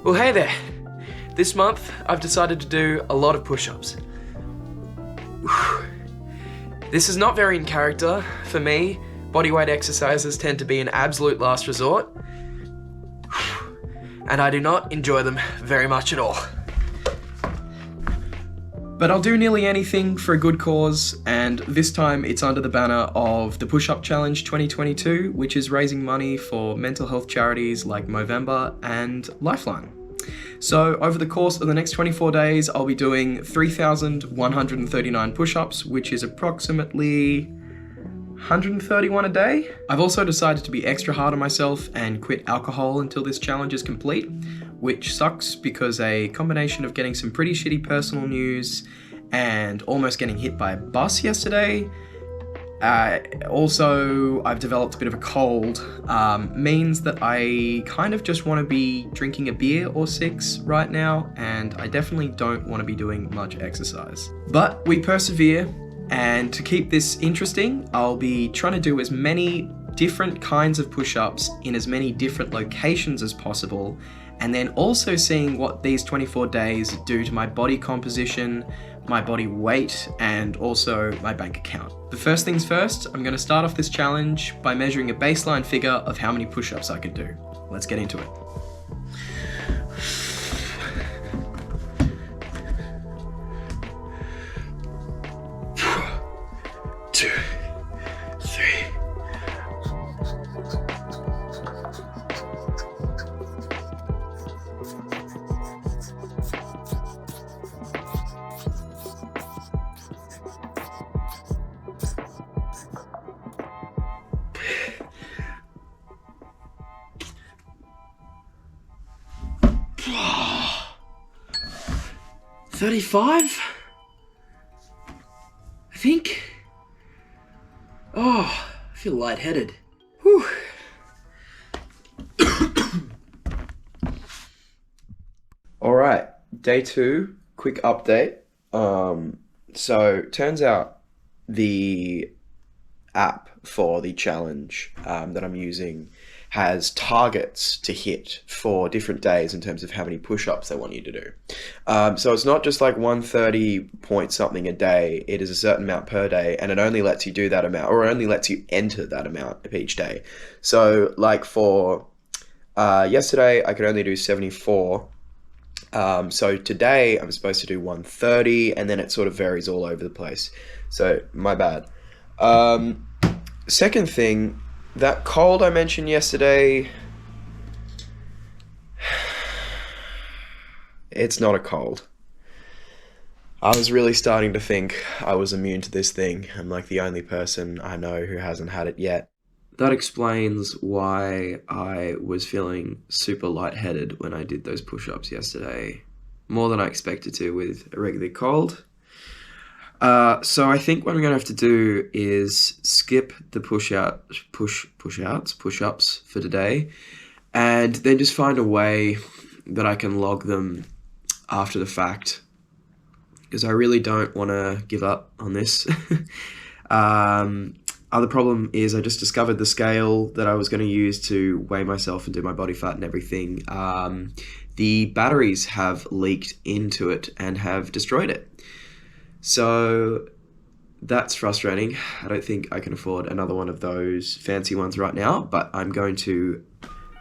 Well, hey there. This month, I've decided to do a lot of push-ups. This is not very in character for me. Bodyweight exercises tend to be an absolute last resort, and I do not enjoy them very much at all. But I'll do nearly anything for a good cause, and this time it's under the banner of the Push-Up Challenge 2022, which is raising money for mental health charities like Movember and Lifeline. So over the course of the next 24 days, I'll be doing 3,139 push-ups, which is approximately 131 a day. I've also decided to be extra hard on myself and quit alcohol until this challenge is complete, which sucks because a combination of getting some pretty shitty personal news and almost getting hit by a bus yesterday. Also, I've developed a bit of a cold, means that I kind of just want to be drinking a beer or 6 right now, and I definitely don't want to be doing much exercise. But we persevere, and to keep this interesting, I'll be trying to do as many different kinds of push-ups in as many different locations as possible, and then also seeing what these 24 days do to my body composition, my body weight, and also my bank account. The first things first, I'm going to start off this challenge by measuring a baseline figure of how many push-ups I can do. Let's get into it. Two, three. 35? I think. Oh, I feel lightheaded. Whew. Alright, day 2, quick update. So turns out the app for the challenge that I'm using has targets to hit for different days in terms of how many push-ups they want you to do. So it's not just like 130 point something a day, it is a certain amount per day, and it only lets you do that amount, or only lets you enter that amount of each day. So like for yesterday, I could only do 74. So today I'm supposed to do 130, and then it sort of varies all over the place. So my bad. Second thing, that cold I mentioned yesterday, it's not a cold. I was really starting to think I was immune to this thing. I'm like the only person I know who hasn't had it yet. That explains why I was feeling super lightheaded when I did those push-ups yesterday. More than I expected to with a regular cold. So I think what I'm going to have to do is skip the push-ups for today, and then just find a way that I can log them after the fact, because I really don't want to give up on this. Other problem is I just discovered the scale that I was going to use to weigh myself and do my body fat and everything. The batteries have leaked into it and have destroyed it. So that's frustrating. I don't think I can afford another one of those fancy ones right now, but I'm going to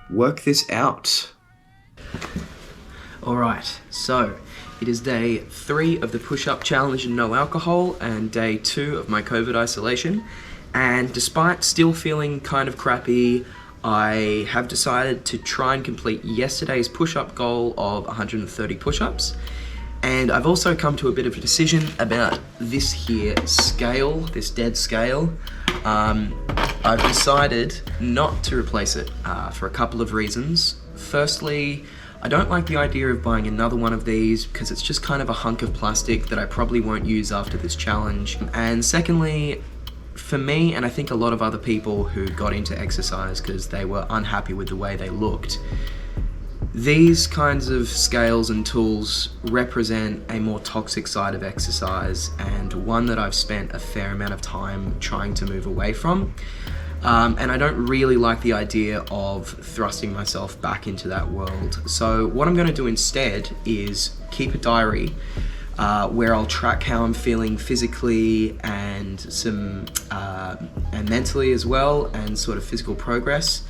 work this out. Alright, so it is day 3 of the push-up challenge and no alcohol, and day 2 of my COVID isolation. And despite still feeling kind of crappy, I have decided to try and complete yesterday's push-up goal of 130 push-ups. And I've also come to a bit of a decision about this here scale, this dead scale. I've decided not to replace it for a couple of reasons. Firstly, I don't like the idea of buying another one of these because it's just kind of a hunk of plastic that I probably won't use after this challenge. And secondly, for me, and I think a lot of other people who got into exercise because they were unhappy with the way they looked, these kinds of scales and tools represent a more toxic side of exercise, and one that I've spent a fair amount of time trying to move away from. And I don't really like the idea of thrusting myself back into that world. So what I'm going to do instead is keep a diary where I'll track how I'm feeling physically and and mentally as well, and sort of physical progress,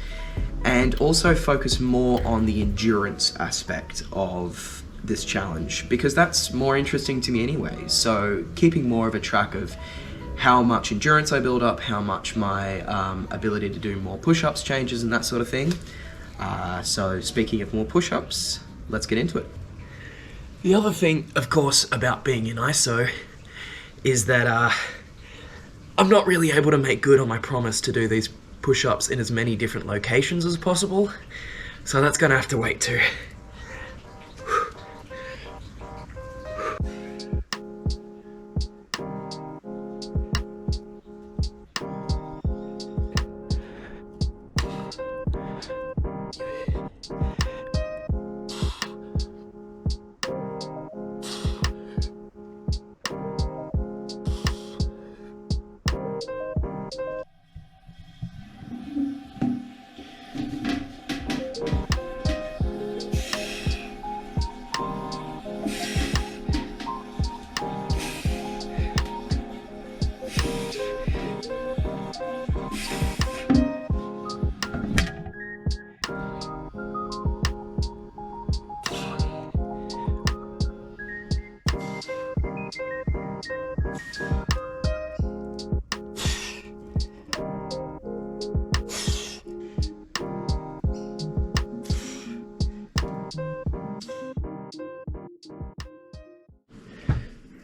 and also focus more on the endurance aspect of this challenge, because that's more interesting to me anyway. So keeping more of a track of how much endurance I build up, how much my ability to do more push-ups changes and that sort of thing. So speaking of more push-ups, let's get into it. The other thing, of course, about being in ISO is that I'm not really able to make good on my promise to do these push-ups in as many different locations as possible. So that's gonna have to wait too.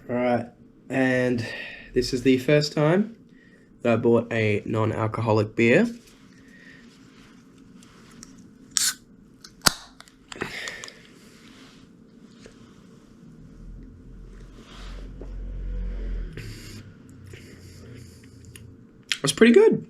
Alright, and this is the first time that I bought a non-alcoholic beer. It's pretty good.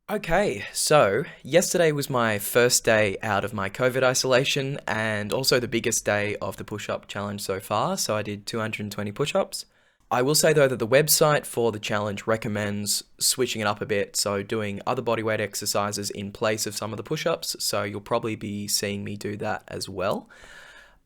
Okay, so yesterday was my first day out of my COVID isolation and also the biggest day of the push-up challenge so far, so I did 220 push-ups. I will say though that the website for the challenge recommends switching it up a bit, so doing other bodyweight exercises in place of some of the push-ups, so you'll probably be seeing me do that as well.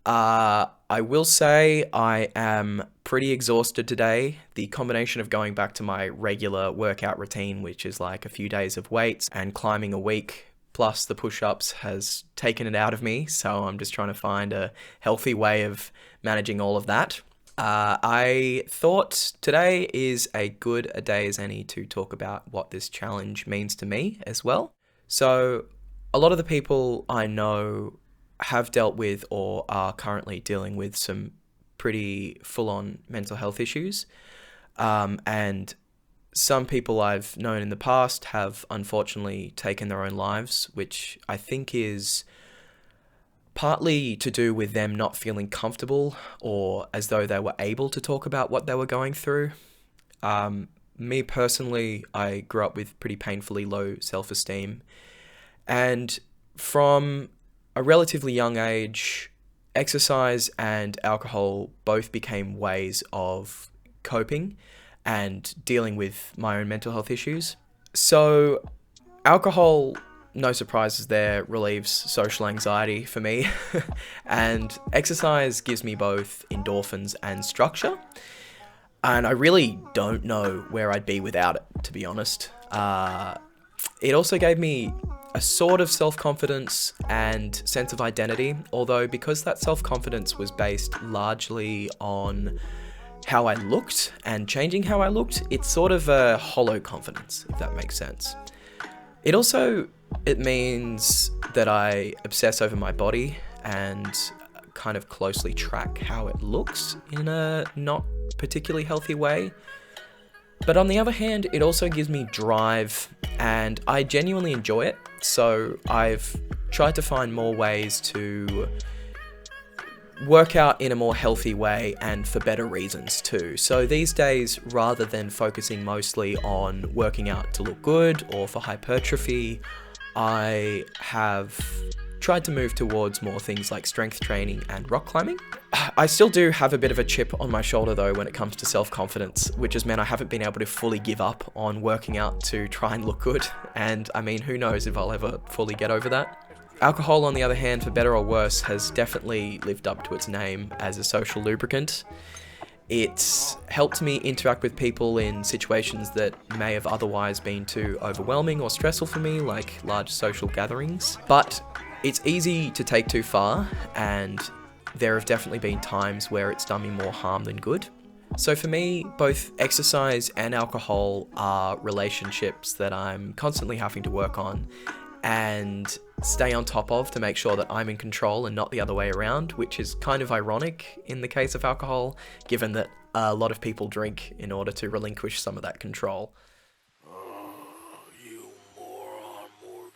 I will say I am pretty exhausted today. The combination of going back to my regular workout routine, which is like a few days of weights and climbing a week, plus the push-ups has taken it out of me. So I'm just trying to find a healthy way of managing all of that. I thought today is a good a day as any to talk about what this challenge means to me as well. So a lot of the people I know have dealt with or are currently dealing with some pretty full-on mental health issues. And some people I've known in the past have unfortunately taken their own lives, which I think is partly to do with them not feeling comfortable or as though they were able to talk about what they were going through. Me personally, I grew up with pretty painfully low self-esteem, and from a relatively young age, exercise and alcohol both became ways of coping and dealing with my own mental health issues. So alcohol no surprises there, relieves social anxiety for me. And exercise gives me both endorphins and structure. And I really don't know where I'd be without it, to be honest. It also gave me a sort of self-confidence and sense of identity, although because that self-confidence was based largely on how I looked and changing how I looked, it's sort of a hollow confidence, if that makes sense. It means that I obsess over my body and kind of closely track how it looks in a not particularly healthy way. But on the other hand, it also gives me drive, and I genuinely enjoy it. So I've tried to find more ways to work out in a more healthy way and for better reasons too. So these days, rather than focusing mostly on working out to look good or for hypertrophy, I have tried to move towards more things like strength training and rock climbing. I still do have a bit of a chip on my shoulder though when it comes to self-confidence, which has meant I haven't been able to fully give up on working out to try and look good. And I mean, who knows if I'll ever fully get over that. Alcohol, on the other hand, for better or worse, has definitely lived up to its name as a social lubricant. It's helped me interact with people in situations that may have otherwise been too overwhelming or stressful for me, like large social gatherings. But it's easy to take too far, and there have definitely been times where it's done me more harm than good. So for me, both exercise and alcohol are relationships that I'm constantly having to work on and stay on top of to make sure that I'm in control and not the other way around, which is kind of ironic in the case of alcohol, given that a lot of people drink in order to relinquish some of that control. You moron, Morgan.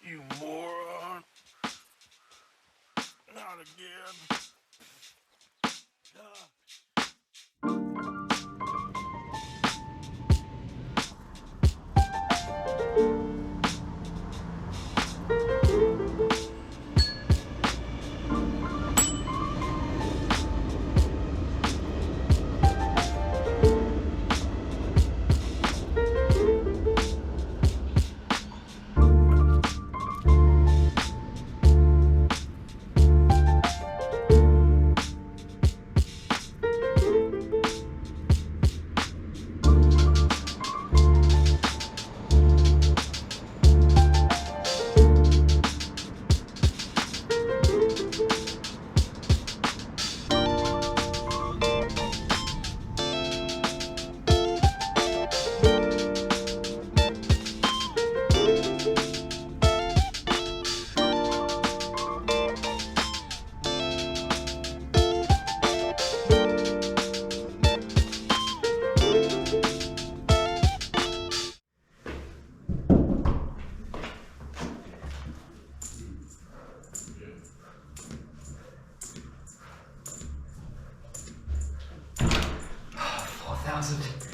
You moron. Not again.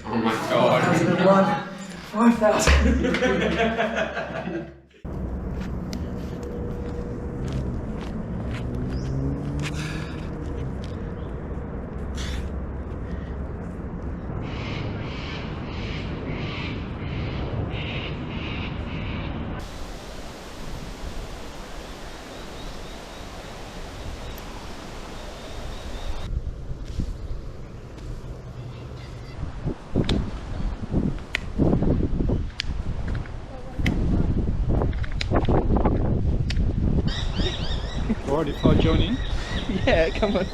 Oh my god. 5,000. Already for Johnny? Yeah, come on.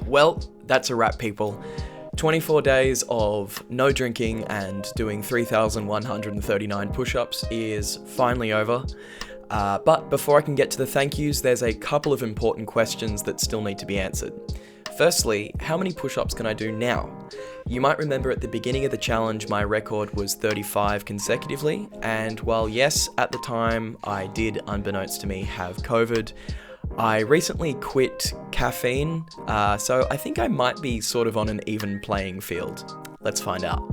Well, that's a wrap, people. 24 days of no drinking and doing 3,139 push-ups is finally over. But before I can get to the thank yous, there's a couple of important questions that still need to be answered. Firstly, how many push-ups can I do now? You might remember at the beginning of the challenge my record was 35 consecutively, and while yes, at the time I did, unbeknownst to me, have COVID, I recently quit caffeine, so I think I might be sort of on an even playing field. Let's find out.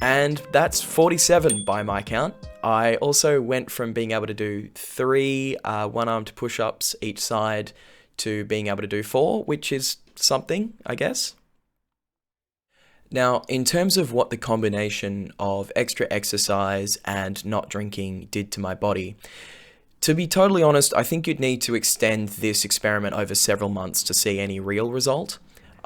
And that's 47 by my count. I also went from being able to do 3 one-armed push-ups each side to being able to do 4, which is something, I guess. Now, in terms of what the combination of extra exercise and not drinking did to my body, to be totally honest, I think you'd need to extend this experiment over several months to see any real result.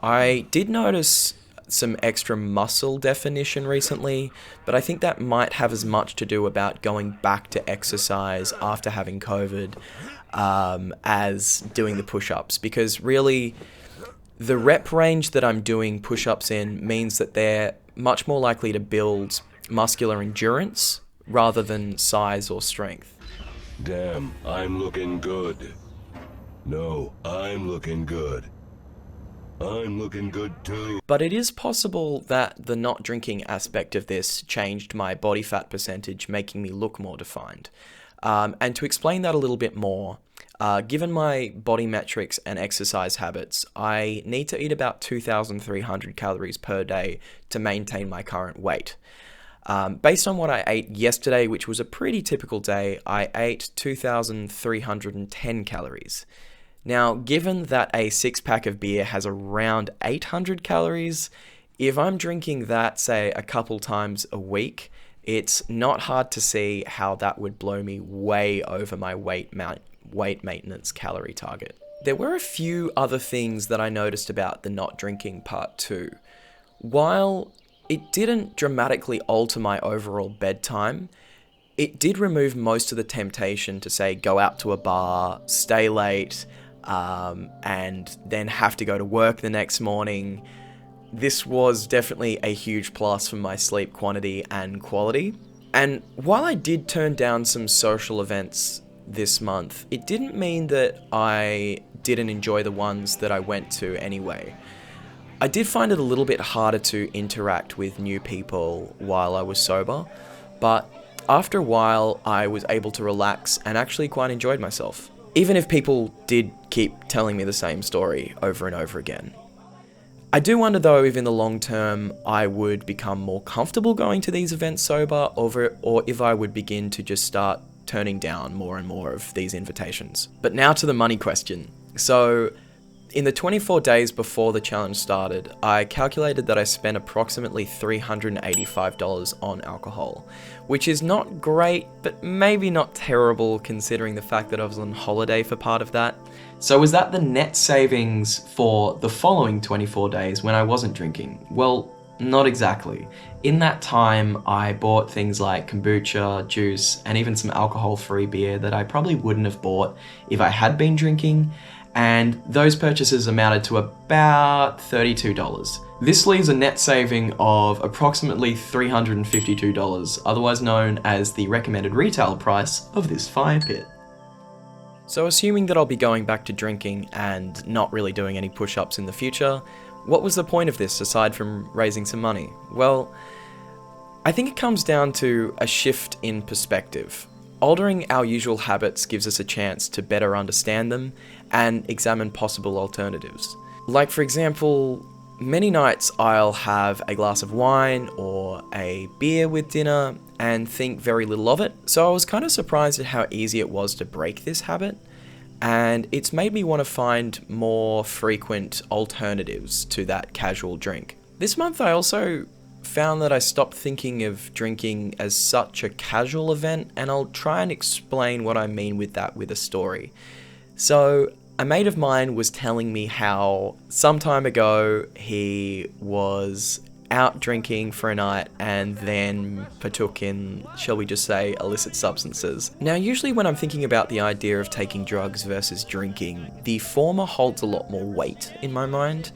I did notice some extra muscle definition recently, but I think that might have as much to do about going back to exercise after having COVID as doing the push-ups, because really the rep range that I'm doing push-ups in means that they're much more likely to build muscular endurance rather than size or strength. Damn, I'm looking good. No, I'm looking good. I'm looking good too. But it is possible that the not drinking aspect of this changed my body fat percentage, making me look more defined. And to explain that a little bit more, given my body metrics and exercise habits, I need to eat about 2,300 calories per day to maintain my current weight. Based on what I ate yesterday, which was a pretty typical day, I ate 2,310 calories. Now, given that a 6-pack of beer has around 800 calories, if I'm drinking that, say, a couple times a week, it's not hard to see how that would blow me way over my weight maintenance calorie target. There were a few other things that I noticed about the not drinking part too. While it didn't dramatically alter my overall bedtime, it did remove most of the temptation to, say, go out to a bar, stay late, and then have to go to work the next morning. This was definitely a huge plus for my sleep quantity and quality. And while I did turn down some social events this month, it didn't mean that I didn't enjoy the ones that I went to anyway. I did find it a little bit harder to interact with new people while I was sober, but after a while I was able to relax and actually quite enjoyed myself. Even if people did keep telling me the same story over and over again. I do wonder though if in the long term I would become more comfortable going to these events sober, or if I would begin to just start turning down more and more of these invitations. But now to the money question. So, in the 24 days before the challenge started, I calculated that I spent approximately $385 on alcohol, which is not great, but maybe not terrible considering the fact that I was on holiday for part of that. So was that the net savings for the following 24 days when I wasn't drinking? Well, not exactly. In that time, I bought things like kombucha, juice, and even some alcohol-free beer that I probably wouldn't have bought if I had been drinking, and those purchases amounted to about $32. This leaves a net saving of approximately $352, otherwise known as the recommended retail price of this fire pit. So assuming that I'll be going back to drinking and not really doing any push-ups in the future, what was the point of this aside from raising some money? Well, I think it comes down to a shift in perspective. Altering our usual habits gives us a chance to better understand them and examine possible alternatives. Like for example, many nights I'll have a glass of wine or a beer with dinner and think very little of it. So I was kind of surprised at how easy it was to break this habit, and it's made me want to find more frequent alternatives to that casual drink. This month I also found that I stopped thinking of drinking as such a casual event, and I'll try and explain what I mean with that with a story. So, a mate of mine was telling me how some time ago he was out drinking for a night and then partook in, shall we just say, illicit substances. Now, usually when I'm thinking about the idea of taking drugs versus drinking, the former holds a lot more weight in my mind,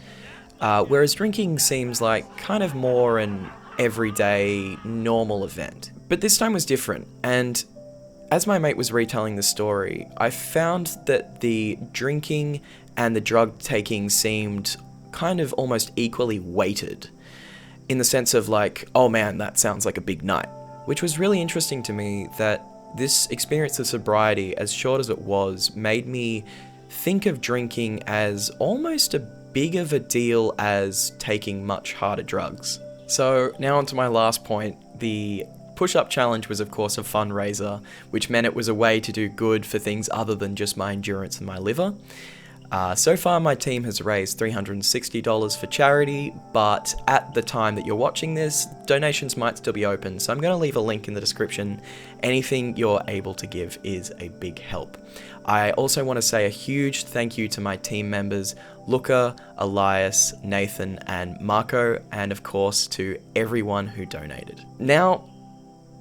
whereas drinking seems like kind of more an everyday, normal event. But this time was different, and as my mate was retelling the story, I found that the drinking and the drug taking seemed kind of almost equally weighted, in the sense of like, oh man, that sounds like a big night. Which was really interesting to me, that this experience of sobriety, as short as it was, made me think of drinking as almost a big of a deal as taking much harder drugs. So now on to my last point. The push-up challenge was of course a fundraiser, which meant it was a way to do good for things other than just my endurance and my liver. So far my team has raised $360 for charity, but at the time that you're watching this, donations might still be open, so I'm going to leave a link in the description. Anything you're able to give is a big help. I also want to say a huge thank you to my team members, Luca, Elias, Nathan, and Marco, and of course to everyone who donated. Now,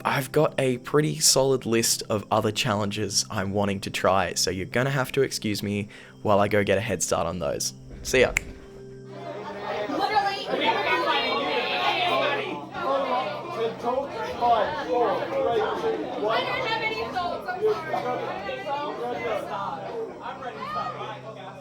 I've got a pretty solid list of other challenges I'm wanting to try, so you're gonna have to excuse me while I go get a head start on those. See ya. I don't have any thoughts. I'm sorry.